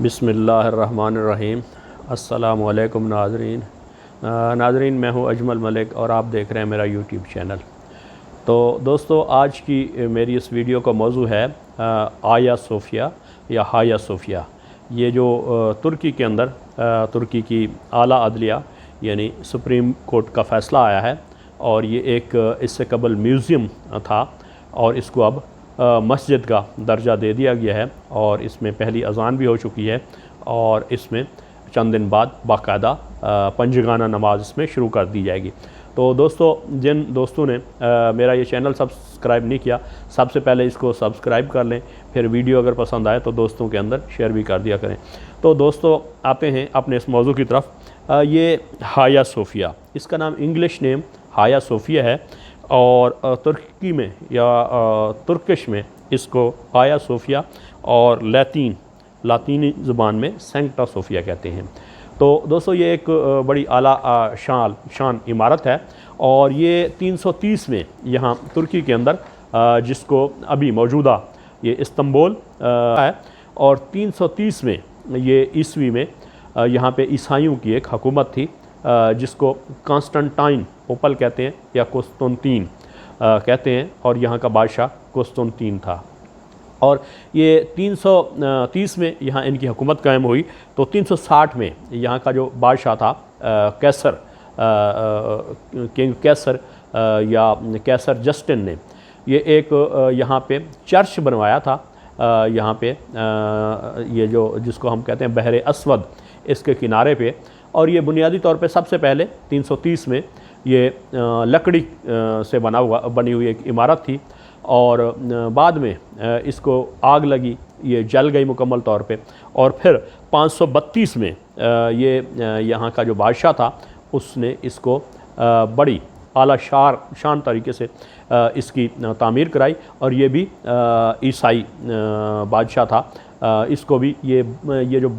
बिस्मिल्लाहिर्रहमानिर्रहीम। अस्सलामु अलैकुम नाज़रीन, मैं हूं अजमल मलिक और आप देख रहे हैं मेरा यूट्यूब चैनल। तो दोस्तों, आज की मेरी इस वीडियो का मौजू है आया सोफिया या हाया सोफिया। ये जो तुर्की के अंदर तुर्की की आला अदलिया यानी सुप्रीम कोर्ट का फ़ैसला आया है और ये एक इससे कबल म्यूज़ियम था और इसको अब मस्जिद का दर्जा दे दिया गया है और इसमें पहली अज़ान भी हो चुकी है और इसमें चंद दिन बाद बाकायदा पंजगाना नमाज इसमें शुरू कर दी जाएगी। तो दोस्तों, जिन दोस्तों ने मेरा ये चैनल सब्सक्राइब नहीं किया, सबसे पहले इसको सब्सक्राइब कर लें, फिर वीडियो अगर पसंद आए तो दोस्तों के अंदर शेयर भी कर दिया करें। तो दोस्तों, आते हैं अपने इस मौजू की तरफ। ये हाया सोफिया, इसका नाम इंग्लिश नेम हाया सोफिया है और तुर्की में या तुर्किश में इसको हाया सोफिया और लातीनी ज़ुबान में सेंक्टा सोफिया कहते हैं। तो दोस्तों, ये एक बड़ी आला शान इमारत है और ये 330 में यहाँ तुर्की के अंदर जिसको अभी मौजूदा ये इस्तांबुल है और 330 में ये ईस्वी में यहाँ पे ईसाइयों की एक हुकूमत थी जिसको कॉन्स्टेंटाइन ओपल कहते हैं या कुस्तुनतीन कहते हैं और यहाँ का बादशाह कुस्तुनतीन था। और ये 330 में यहाँ इनकी हुकूमत कायम हुई। तो 360 में यहाँ का जो बादशाह था कैसर किंग कैसर या कैसर जस्टिन ने ये एक यहाँ पे चर्च बनवाया था। यहाँ पे ये जो जिसको हम कहते हैं बहरे अस्वद, इसके किनारे पे। और ये बुनियादी तौर पे सबसे पहले 330 में ये लकड़ी से बनी हुई एक इमारत थी और बाद में इसको आग लगी, ये जल गई मुकम्मल तौर पे। और फिर 532 में ये यहाँ का जो बादशाह था उसने इसको बड़ी आला शान तरीके से इसकी तामीर कराई और ये भी ईसाई बादशाह था। इसको भी ये जो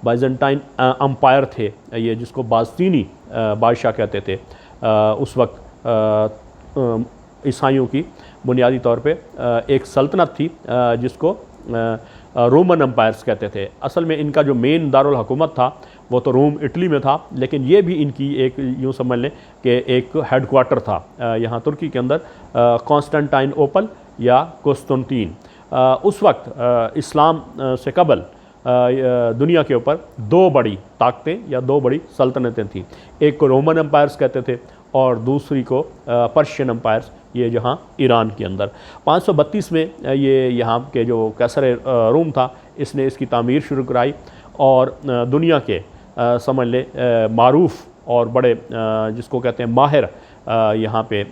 बाइजेंटाइन अम्पायर थे, ये जिसको बाज़तीनी बादशाह कहते थे, उस वक्त ईसाइयों की बुनियादी तौर पे एक सल्तनत थी जिसको रोमन अम्पायर्स कहते थे। असल में इनका जो मेन दारुल हुकूमत था वो तो रोम इटली में था, लेकिन ये भी इनकी एक यूँ समझ लें कि एक हेडक्वार्टर था यहाँ तुर्की के अंदर, कॉन्स्टेंटाइन ओपल या कुस्तुनतीन। उस वक्त इस्लाम से कबल दुनिया के ऊपर दो बड़ी ताकतें या दो बड़ी सल्तनतें थीं। एक को रोमन अम्पायर्स कहते थे और दूसरी को पर्शियन अम्पायर्स, ये जहाँ ईरान के अंदर। 532 में ये यहाँ के जो कैसर रोम था इसने इसकी तामीर शुरू कराई और दुनिया के समझ ले मारूफ़ और बड़े जिसको कहते हैं माहिर यहाँ पे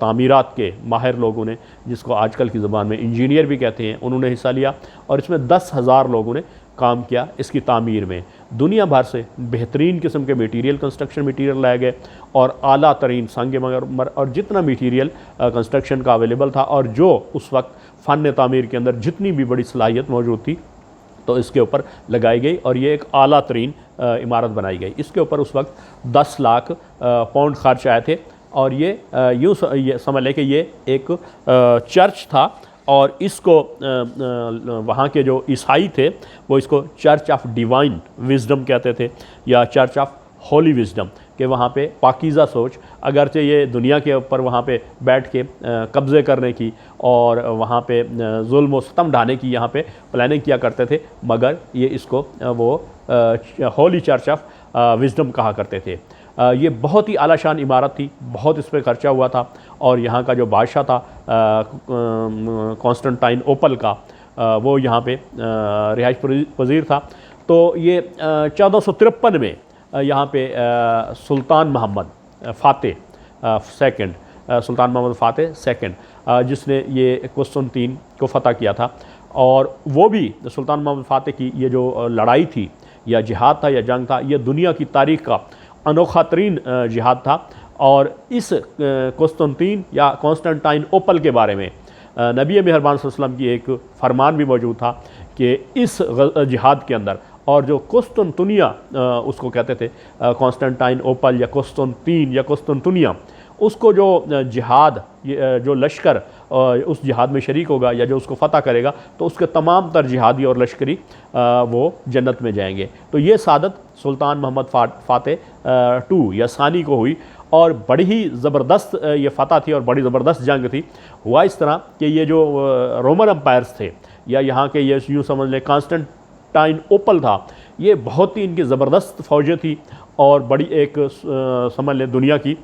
तामीरात के माहिर लोगों ने, जिसको आजकल की ज़बान में इंजीनियर भी कहते हैं, उन्होंने हिस्सा लिया और इसमें 10,000 लोगों ने काम किया इसकी तामीर में। दुनिया भर से बेहतरीन किस्म के मटीरियल, कंस्ट्रक्शन मटीरियल लाए गए और आला तरीन संग मरमर और जितना मटीरियल कंस्ट्रक्शन का अवेलेबल था और जो उस वक्त फ़न तामीर के अंदर जितनी भी बड़ी सलाहियत मौजूद थी तो इसके ऊपर लगाई गई और ये एक आला तरीन इमारत बनाई गई। इसके ऊपर उस वक्त 10 लाख पाउंड खर्च आए थे और ये यूँ समझ लें कि ये एक चर्च था और इसको वहाँ के जो ईसाई थे वो इसको चर्च ऑफ डिवाइन विजडम कहते थे या चर्च ऑफ होली विजडम, कि वहाँ पे पाकीज़ा सोच, अगरचे ये दुनिया के ऊपर वहाँ पे बैठ के कब्ज़े करने की और वहाँ पे जुल्म व सितम ढाने की यहाँ पे प्लानिंग किया करते थे, मगर ये इसको वो होली चर्च ऑफ विजडम कहा करते थे। ये बहुत ही आलाशान इमारत थी, बहुत इस पर खर्चा हुआ था और यहाँ का जो बादशाह था कॉन्स्टेंटाइन ओपल का, वो यहाँ पे रिहाइश पजीर था। तो ये 1453 में यहाँ पे सुल्तान मोहम्मद फ़ातेह सेकंड जिसने ये कुस्तुनतीन को फ़तह किया था और वो भी सुल्तान मोहम्मद फ़ातेह की ये जो लड़ाई थी या जिहाद था या जंग था, ये दुनिया की तारीख़ का अनोखा तरीन जिहाद था। और इस कुस्तुनतीन या कॉन्स्टेंटाइन ओपल के बारे में नबी मेहरबान सल्लल्लाहु अलैहि वसल्लम की एक फरमान भी मौजूद था कि इस जिहाद के अंदर और जो कुस्तुनतुनिया उसको कहते थे, कॉन्स्टेंटाइन ओपल या कुस्तुनतीन या कुस्तुनतुनिया, उसको जो जिहाद जो लश्कर उस जिहाद में शरीक होगा या जो उसको फ़तह करेगा तो उसके तमाम तर जिहादी और लश्करी वो जन्नत में जाएंगे। तो ये सादत सुल्तान मोहम्मद फ़ातेह टू या सानी को हुई और बड़ी ही ज़बरदस्त ये फ़तह थी और बड़ी ज़बरदस्त जंग थी। हुआ इस तरह कि ये जो रोमन अम्पायर्स थे या यहाँ के ये यूँ समझ लें कॉन्स्टेंटाइनोपल था, ये बहुत ही इनकी ज़बरदस्त फ़ौजें थी और बड़ी एक समझ लें दुनिया की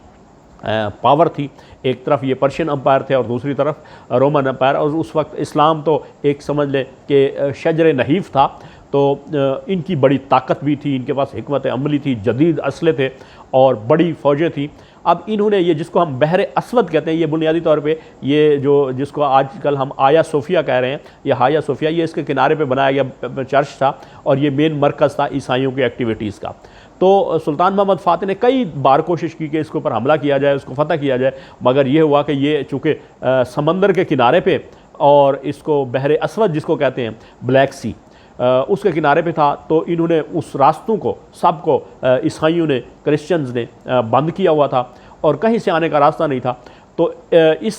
पावर थी। एक तरफ ये पर्शियन अम्पायर थे और दूसरी तरफ रोमन अम्पायर, और उस वक्त इस्लाम तो एक समझ लें कि शजर नहीफ था, तो इनकी बड़ी ताकत भी थी, इनके पास हिकमत अमली थी, जदीद असले थे और बड़ी फ़ौजें थी। अब इन्होंने ये जिसको हम बहर असवद कहते हैं, ये बुनियादी तौर पे ये जो जिसको आजकल हम आया सोफिया कह रहे हैं या हाया सोफिया, ये इसके किनारे पे बनाया गया चर्च था और ये मेन मरकज़ था ईसाइयों की एक्टिविटीज़ का। तो सुल्तान मोहम्मद फ़ातेह ने कई बार कोशिश की कि इसके ऊपर हमला किया जाए, उसको फ़तह किया जाए, मगर ये हुआ कि ये चूँकि समंदर के किनारे पे और इसको बहर असवद जिसको कहते हैं ब्लैक सी, उसके किनारे पे था, तो इन्होंने उस रास्तों को सबको ईसाइयों ने, क्रिश्चियंस ने बंद किया हुआ था और कहीं से आने का रास्ता नहीं था। तो इस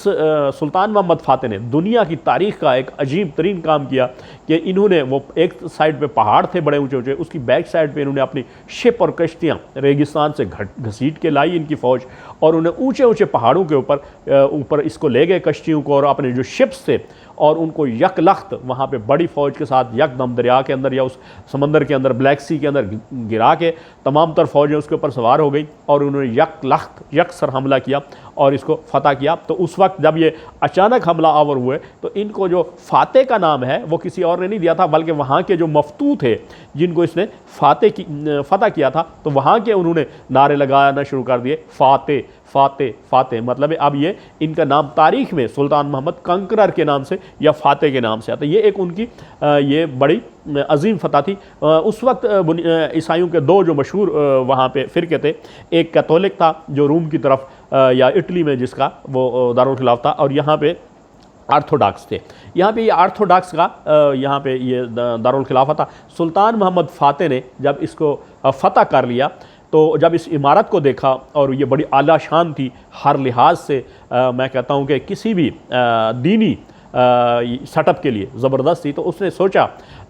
सुल्तान मोहम्मद फ़ातेह ने दुनिया की तारीख़ का एक अजीब तरीन काम किया कि इन्होंने वो एक साइड पे पहाड़ थे बड़े ऊंचे ऊंचे, उसकी बैक साइड पे इन्होंने अपनी शिप और कश्तियाँ रेगिस्तान से घसीट के लाई इनकी फ़ौज, और उन्हें ऊंचे ऊंचे पहाड़ों के ऊपर इसको ले गए कश्तियों को और अपने जो शिप्स थे और उनको यकलख्त वहाँ पे बड़ी फ़ौज के साथ यकदम दरिया के अंदर या उस समंदर के अंदर ब्लैक सी के अंदर गिरा के तमाम तर फ़ौजें उसके ऊपर सवार हो गई और उन्होंने यकलख्त यकसर हमला किया और इसको फ़तह किया। तो उस वक्त जब ये अचानक हमला आवर हुए तो इनको जो फ़ातेह का नाम है वो किसी और ने नहीं दिया था, बल्कि वहाँ के जो मफ्तू थे जिनको इसने फ़तह किया था, तो वहाँ के उन्होंने नारे लगाना शुरू कर दिए, फ़ातेह फ़ातेह फ़ातेह। मतलब अब ये इनका नाम तारीख़ में सुल्तान मोहम्मद कंकरर के नाम से या फ़ातेह के नाम से आता है। ये एक उनकी ये बड़ी अजीम फ़तह थी। उस वक्त ईसाइयों के दो जो मशहूर वहाँ पे फ़िरके थे, एक कैथोलिक था जो रूम की तरफ या इटली में जिसका वो दारुल खिलाफ था, और यहाँ पे आर्थोडॉक्स थे। यहाँ पे ये आर्थोडॉक्स का यहाँ पे ये दारुल खिलाफा था। सुल्तान मोहम्मद फ़ातेह ने जब इसको फ़तह कर लिया तो जब इस इमारत को देखा और ये बड़ी आला शान थी हर लिहाज से, मैं कहता हूँ कि किसी भी दीनी सेटअप के लिए ज़बरदस्त थी, तो उसने सोचा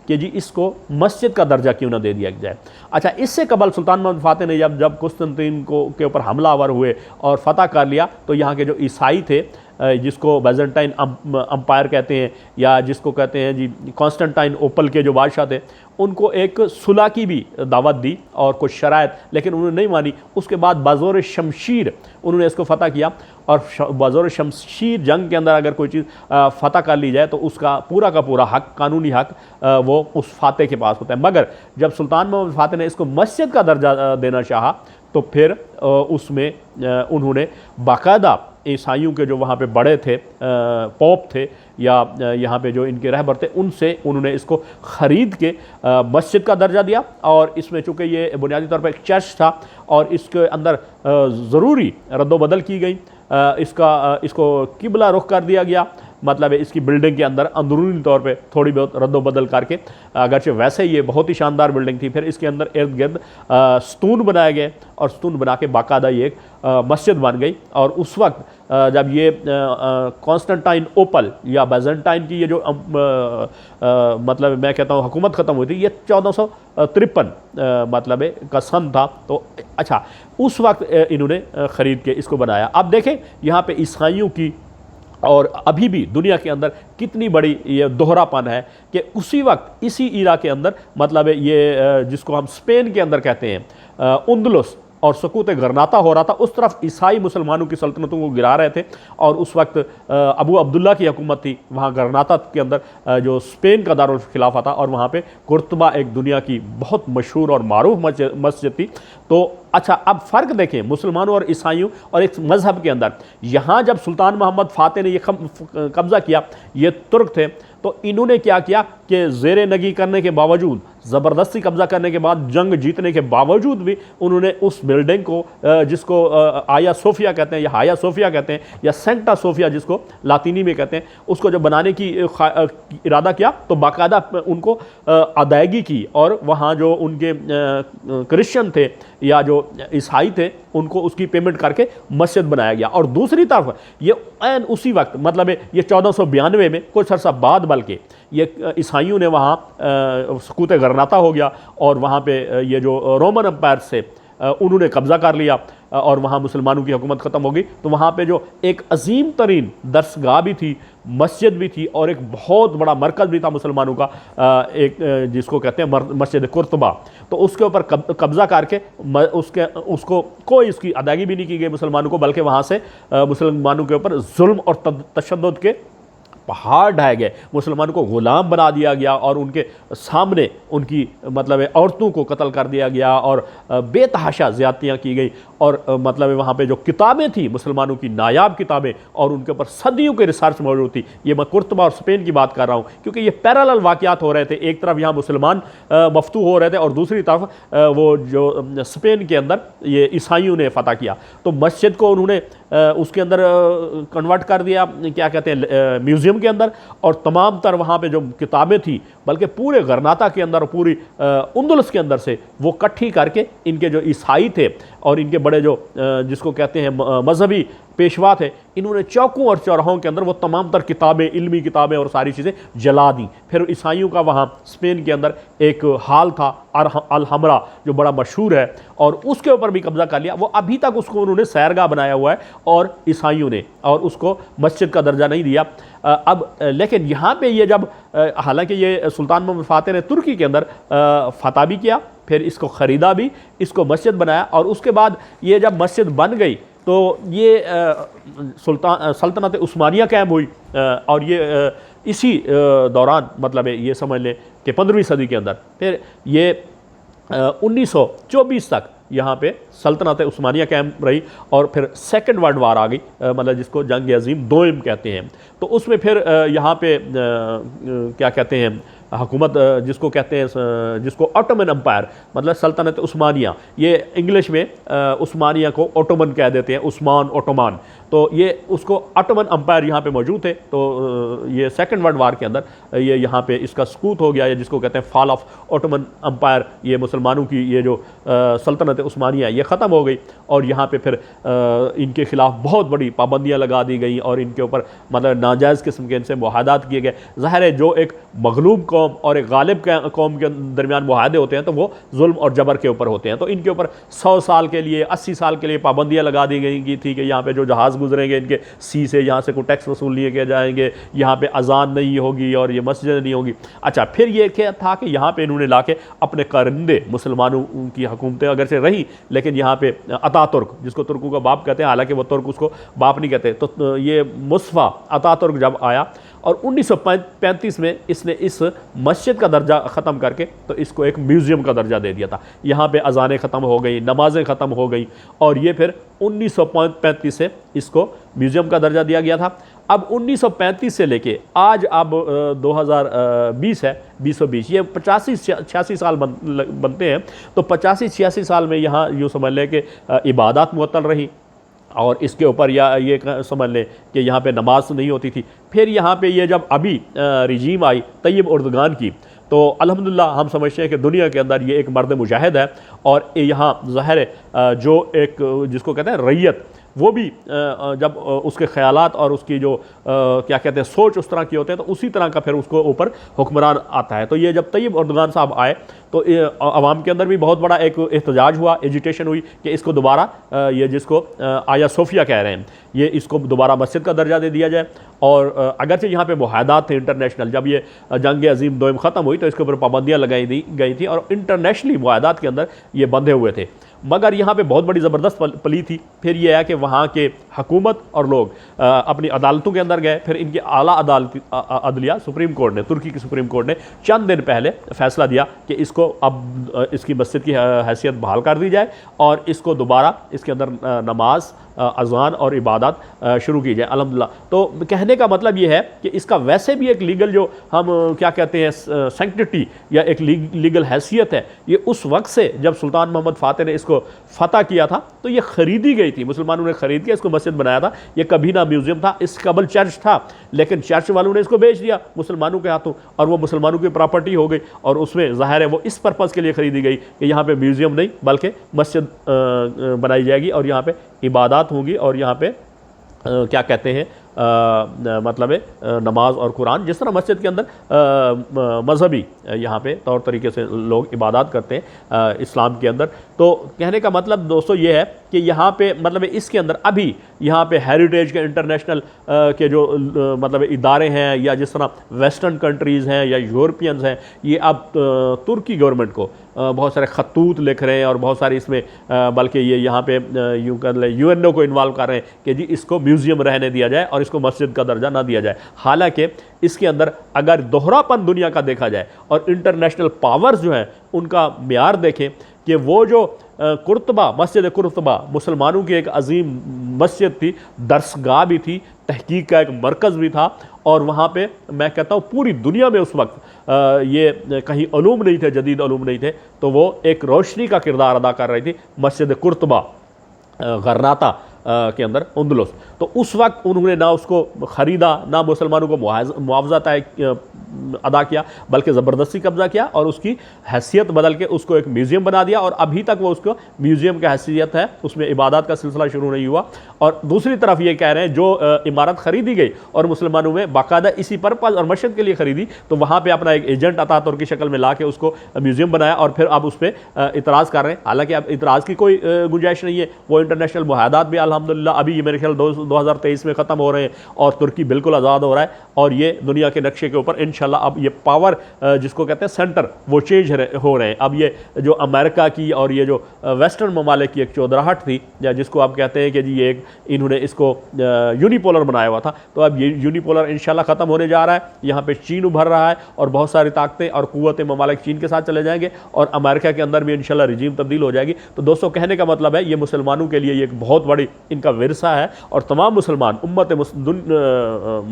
कि जी इसको मस्जिद का दर्जा क्यों ना दे दिया जाए। अच्छा, इससे कबल सुल्तान मोहम्मद फ़ातेह ने जब कुस्तुनतीन को के ऊपर हमलावर हुए और फ़तह कर लिया, तो यहाँ के जो ईसाई थे जिसको बैजेंटाइन अम्पायर कहते हैं या जिसको कहते हैं जी कॉन्स्टेंटाइनोपल के जो बादशाह थे, उनको एक सुलह की भी दावत दी और कुछ शराइत, लेकिन उन्होंने नहीं मानी। उसके बाद बाज़ोर शमशीर उन्होंने इसको फ़तह किया और बाज़ोर शमशीर जंग के अंदर अगर कोई चीज़ फ़तह कर ली जाए तो उसका पूरा का पूरा हक़, कानूनी हक़ वो उस फ़ातेह के पास होता है। मगर जब सुल्तान मोहम्मद फ़ातेह ने इसको मस्जिद का दर्जा देना चाहा तो फिर उसमें उन्होंने बाकायदा ईसाइयों के जो वहाँ पे बड़े थे पोप थे या यहाँ पे जो इनके रहबर थे, उनसे उन्होंने इसको ख़रीद के मस्जिद का दर्जा दिया। और इसमें चूँकि ये बुनियादी तौर पर एक चर्च था और इसके अंदर ज़रूरी रद्दोबदल की गई, इसको किबला रुख कर दिया गया, मतलब इसकी बिल्डिंग के अंदर अंदरूनी तौर पे थोड़ी बहुत रद्दोबदल करके, अगरचे वैसे ये बहुत ही शानदार बिल्डिंग थी, फिर इसके अंदर इर्द गिर्द स्तून बनाए गए और स्तून बना के बाकायदा ये एक मस्जिद बन गई। और उस वक्त जब ये कॉन्स्टेंटाइनोपल या बैजेंटाइन की ये जो मतलब मैं कहता हूँ हुकूमत ख़त्म हुई थी, ये 1453 मतलब का सन था। तो अच्छा, उस वक्त इन्होंने ख़रीद के इसको बनाया। अब देखें यहाँ पे ईसाइयों की और अभी भी दुनिया के अंदर कितनी बड़ी ये दोहरापन है कि उसी वक्त इसी इरा के अंदर मतलब ये जिसको हम स्पेन के अंदर कहते हैं उंदलुस और सकूत गरनाता हो रहा था, उस तरफ ईसाई मुसलमानों की सल्तनतों को गिरा रहे थे और उस वक्त अबू अब्दुल्ला की हुकूमत थी वहाँ गरनाता के अंदर जो स्पेन का दारुल खिलाफा था, और वहाँ पे कुर्तबा एक दुनिया की बहुत मशहूर और मारूफ मस्जिद थी। तो अच्छा, अब फ़र्क देखें मुसलमानों और ईसाइयों और एक मज़हब के अंदर। यहाँ जब सुल्तान मोहम्मद फ़ातेह ने ये कब्ज़ा किया, ये तुर्क थे, तो इन्होंने क्या किया कि ज़ेर नगी करने के बावजूद ज़बरदस्ती कब्ज़ा करने के बाद, जंग जीतने के बावजूद भी उन्होंने उस बिल्डिंग को जिसको आया सोफिया कहते हैं या हाया सोफिया कहते हैं या सेंटा सोफिया जिसको लातीनी में कहते हैं, उसको जब बनाने की इरादा किया तो बाकायदा उनको अदायगी की और वहाँ जो उनके क्रिश्चियन थे या जो ईसाई थे उनको उसकी पेमेंट करके मस्जिद बनाया गया। और दूसरी तरफ ये ऐन उसी वक्त, मतलब ये 1492 में कुछ अर्सा बाद, बल्कि ये ईसाइयों ने वहाँ सकूत गरनाता हो गया और वहाँ पे ये जो रोमन अम्पायर से उन्होंने कब्ज़ा कर लिया और वहाँ मुसलमानों की हुकूमत ख़त्म हो गई। तो वहाँ पे जो एक अजीम तरीन दरसगाह भी थी, मस्जिद भी थी और एक बहुत बड़ा मरकज़ भी था मुसलमानों का, एक जिसको कहते हैं मस्जिद कुर्तबा, तो उसके ऊपर कब्ज़ा करके उसको कोई उसकी अदायगी भी नहीं की गई मुसलमानों को, बल्कि वहाँ से मुसलमानों के ऊपर जुल्म और तशद्दुद के पहाड़ ढाए गए, मुसलमानों को ग़ुलाम बना दिया गया और उनके सामने उनकी मतलब औरतों को कत्ल कर दिया गया और बेतहाशा ज़्यादतियाँ की गई। और मतलब वहाँ पे जो किताबें थी मुसलमानों की नायाब किताबें और उनके ऊपर सदियों के रिसर्च मौजूद थी। ये मैं कुर्तबा और स्पेन की बात कर रहा हूँ क्योंकि ये पैरेलल वाक़यात हो रहे थे, एक तरफ यहाँ मुसलमान मफ्तू हो रहे थे और दूसरी तरफ वो जो स्पेन के अंदर ये ईसाइयों ने फ़तह किया। तो मस्जिद को उन्होंने उसके अंदर कन्वर्ट कर दिया, क्या कहते हैं, म्यूज़ियम के अंदर, और तमाम तर वहाँ पे जो किताबें थी बल्कि पूरे गरनाता के अंदर, पूरी उंदुलस के अंदर से वो इकट्ठी करके इनके जो ईसाई थे और इनके बड़े जो जिसको कहते हैं मजहबी पेशवा थे, इन्होंने चौकों और चौराहों के अंदर वो तमाम तर किताबें, इल्मी किताबें और सारी चीज़ें जला दी। फिर ईसाइयों का वहाँ स्पेन के अंदर एक हाल था अल हमरा जो बड़ा मशहूर है और उसके ऊपर भी कब्ज़ा कर लिया। वो अभी तक उसको उन्होंने सैरगाह बनाया हुआ है और ईसाइयों ने, और उसको मस्जिद का दर्जा नहीं दिया। अब लेकिन यहाँ पे ये जब हालांकि ये सुल्तान मोहम्मद फ़ातिह ने तुर्की के अंदर फ़तह भी किया, फिर इसको ख़रीदा भी, इसको मस्जिद बनाया, और उसके बाद ये जब मस्जिद बन गई तो ये सल्तनत उस्मानिया कायम हुई और ये इसी दौरान, मतलब ये समझ लें कि 15वीं सदी के अंदर, फिर ये 1924 तक यहाँ पे सल्तनत उस्मानिया कायम रही और फिर सेकंड वर्ल्ड वार आ गई, मतलब जिसको जंग अजीम दोइम कहते हैं। तो उसमें फिर यहाँ पे क्या कहते हैं, हुकूमत जिसको कहते हैं, जिसको ऑटोमन अम्पायर, मतलब सल्तनत उस्मानिया, ये इंग्लिश में उस्मानिया को ओटोमन कह देते हैं, उस्मान ओटोमान, तो ये उसको ऑटोमन अम्पायर यहाँ पे मौजूद थे। तो ये सेकंड वर्ल्ड वार के अंदर ये यहाँ पे इसका सकूत हो गया, या जिसको कहते हैं फॉल ऑफ ओटोमन अम्पायर, ये मुसलमानों की ये जो सल्तनत उस्मानिया ये ख़त्म हो गई और यहाँ पे फिर इनके ख़िलाफ़ बहुत बड़ी पाबंदियाँ लगा दी गई और इनके ऊपर मतलब नाजायज़ किस्म के इनसे मुआहदात किए गए। ज़ाहिर है जो एक मगलूब कौम और एक गालिब कौम के दरमियान मुआहदे होते हैं तो वो जुल्म और जबर के ऊपर होते हैं। तो इनके ऊपर 100 साल के लिए, 80 साल के लिए पाबंदियाँ लगा दी गई थी कि यहाँ पे जो जहाज़ गुजरेंगे इनके सी से यहाँ से कोई टैक्स वसूल लिए के जाएंगे, यहाँ पे अजान नहीं होगी और ये मस्जिद नहीं होगी। अच्छा, फिर ये क्या था कि यहाँ पे इन्होंने लाके अपने कारिंदे, मुसलमानों की हुकूमतें अगर से रही लेकिन यहाँ पे अतातुर्क, जिसको तुर्कों का बाप कहते हैं, हालांकि वो तुर्क उसको बाप नहीं कहते, तो ये मुस्तफ़ा अतातुर्क जब आया और 1935 में इसने इस मस्जिद का दर्जा ख़त्म करके तो इसको एक म्यूज़ियम का दर्जा दे दिया था। यहाँ पे अज़ानें ख़त्म हो गई, नमाज़ें ख़त्म हो गई और ये फिर 1935 से इसको म्यूज़ियम का दर्जा दिया गया था। अब 1935 से लेके आज अब 2020 है, 2020, ये 85-86 साल बनते हैं। तो 85-86 साल में यहाँ यूँ समझ लें कि इबादत मुअत्तल रही और इसके ऊपर या ये समझ लें कि यहाँ पे नमाज नहीं होती थी। फिर यहाँ पे ये जब अभी रिजीम आई तैयब उर्दगान की, तो अल्हम्दुलिल्लाह हम समझते हैं कि दुनिया के अंदर ये एक मर्द मुजाहिद है और यहाँ ज़ाहिर है जो एक जिसको कहते हैं रैयत, वो भी जब उसके ख़यालात और उसकी जो क्या कहते हैं सोच उस तरह की होते हैं तो उसी तरह का फिर उसको ऊपर हुक्मरान आता है। तो ये जब तैयब उर्दगान साहब आए तो अवाम के अंदर भी बहुत बड़ा एक एहतजाज हुआ, एजिटेशन हुई कि इसको दोबारा ये जिसको आया सोफिया कह रहे हैं, ये इसको दोबारा मस्जिद का दर्जा दे दिया जाए। और अगरचे यहाँ पे मुआहदात थे इंटरनेशनल, जब ये जंग अजीम दोइम ख़त्म हुई तो इसके ऊपर पाबंदियाँ लगाई दी गई थी और इंटरनेशनली मुआहदात के अंदर ये बंधे हुए थे। मगर यहाँ पे बहुत बड़ी ज़बरदस्त पली थी। फिर ये है कि वहाँ के हुकूमत और लोग अपनी अदालतों के अंदर गए। फिर इनके आला अदलिया सुप्रीम कोर्ट ने, तुर्की की सुप्रीम कोर्ट ने चंद दिन पहले फ़ैसला दिया कि इसको अब इसकी मस्जिद की हैसियत बहाल कर दी जाए और इसको दोबारा इसके अंदर नमाज अज़ान और इबादत शुरू की जाए अल्हम्दुलिल्लाह। तो कहने का मतलब ये है कि इसका वैसे भी एक लीगल जो हम क्या कहते हैं सैंक्टिटी या एक लीगल हैसियत है, ये उस वक्त से जब सुल्तान मोहम्मद फ़ातिह ने इसको फ़तह किया था तो ये ख़रीदी गई थी, मुसलमानों ने ख़रीद के इसको मस्जिद बनाया था। ये कभी ना म्यूज़ियम था, इस कबल चर्च था, लेकिन चर्च वालों ने इसको बेच दिया मुसलमानों के हाथों और वो मुसलमानों की प्रॉपर्टी हो गई। और उसमें ज़ाहिर है वो इस पर्पज़ के लिए ख़रीदी गई कि यहाँ पे म्यूज़ियम नहीं बल्कि मस्जिद बनाई जाएगी और यहाँ पे इबादत होंगी और यहाँ पे क्या कहते हैं मतलब है नमाज और कुरान, जिस तरह मस्जिद के अंदर मजहबी यहाँ पे तौर तरीके से लोग इबादत करते हैं इस्लाम के अंदर। तो कहने का मतलब दोस्तों ये है कि यहाँ पे मतलब इसके अंदर अभी यहाँ पे हेरिटेज के इंटरनेशनल के जो मतलब इदारे हैं या जिस तरह वेस्टर्न कंट्रीज़ हैं या यूरोपियंस हैं, ये अब तुर्की गवर्नमेंट को बहुत सारे खतूत लिख रहे हैं और बहुत सारी इसमें बल्कि ये यहाँ पे यूँ कर ले UNO को इन्वॉल्व कर रहे हैं कि जी इसको म्यूज़ियम रहने दिया जाए और इसको मस्जिद का दर्जा ना दिया जाए। हालांकि इसके अंदर अगर दोहरापन दुनिया का देखा जाए और इंटरनेशनल पावर्स जो हैं उनका म्यार देखें कि वो जो कुर्तबा मस्जिद कुर्तबा मुसलमानों की एक अजीम मस्जिद थी, दरसगाह भी थी, तहकीक का एक मरकज़ भी था और वहाँ पे मैं कहता हूँ पूरी दुनिया में उस वक्त ये कहीं उलूम नहीं थे, जदीद उलूम नहीं थे, तो वो एक रोशनी का किरदार अदा कर रही थी मस्जिद कुर्तबा गरनाता के अंदर अंदलुस। तो उस वक्त उन्होंने ना उसको ख़रीदा ना मुसलमानों को मुआवजा तय अदा किया, बल्कि ज़बरदस्ती कब्ज़ा किया और उसकी हैसियत बदल के उसको एक म्यूज़ियम बना दिया और अभी तक वो उसको म्यूज़ियम की हैसियत है, उसमें इबादत का सिलसिला शुरू नहीं हुआ। और दूसरी तरफ ये कह रहे हैं जो इमारत ख़रीदी गई और मुसलमानों में बाकायदा इसी पर्पज़ और मस्जिद के लिए ख़रीदी, तो वहाँ पर अपना एक एजेंट अतातुर्क की शक्ल में ला के उसको म्यूज़ियम बनाया और फिर अब उस पर इतराज़ कर रहे हैं। हालाँकि अब इतराज़ की कोई गुंजाइश नहीं है, वो इंटरनेशनल मुआहदात भी अल्हम्दुलिल्लाह अभी ये मेरे ख्याल 2023 में ख़त्म हो रहे हैं और तुर्की बिल्कुल आज़ाद हो रहा है और ये दुनिया के नक्शे के ऊपर इंशाल्लाह अब ये पावर जिसको कहते हैं सेंटर वो चेंज हो रहे हैं। अब ये जो अमेरिका की और ये जो वेस्टर्न ममालिक की एक चौधराहट थी या जिसको आप कहते हैं कि जी ये एक इन्होंने इसको यूनिपोलर बनाया हुआ था, तो अब ये यूनिपोलर इंशाल्लाह ख़त्म होने जा रहा है। यहाँ पे चीन उभर रहा है और बहुत सारी ताकतें और क़ुव्वतें ममालिक चीन के साथ चले जाएंगे और अमेरिका के अंदर भी इंशाल्लाह रिजीम तब्दील हो जाएगी। तो दोस्तों कहने का मतलब है ये मुसलमानों के लिए एक बहुत बड़ी इनका विरसा है और तमाम मुसलमान उम्मत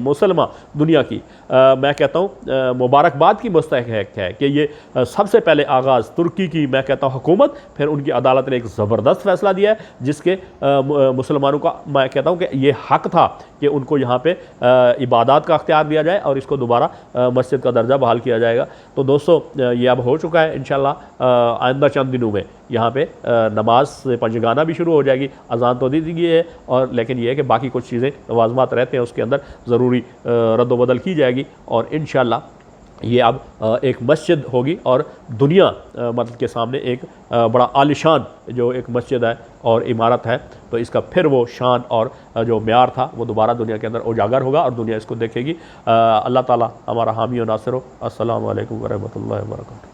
मुसलमान दुनिया की मैं कहता हूँ मुबारकबाद की मुस्तहिक है कि ये सबसे पहले आगाज़ तुर्की की मैं कहता हूँ हुकूमत, फिर उनकी अदालत ने एक ज़बरदस्त फैसला दिया है जिसके मुसलमानों का मैं कहता हूँ कि ये हक़ था कि उनको यहाँ पे इबादत का अख्तियार दिया जाए और इसको दोबारा मस्जिद का दर्जा बहाल किया जाएगा। तो दोस्तों ये अब हो चुका है, इंशाल्लाह आइंदा चंद दिनों में यहाँ पे नमाज से पंजगाना भी शुरू हो जाएगी। अज़ान तो दी गई है और लेकिन ये है कि बाकी कुछ चीज़ें लवाज़मात रहते हैं उसके अंदर ज़रूरी रद्द-ओ-बदल की जाएगी और इंशाल्लाह ये अब एक मस्जिद होगी और दुनिया मतलब के सामने एक बड़ा आलिशान जो एक मस्जिद है और इमारत है, तो इसका फिर वो शान और जो म्यार था वो दोबारा दुनिया के अंदर उजागर होगा और दुनिया इसको देखेगी। अल्लाह ताला हमारा हामी और नासिर हो। अस्सलामु अलैकुम व रहमतुल्लाहि व बरकातहू।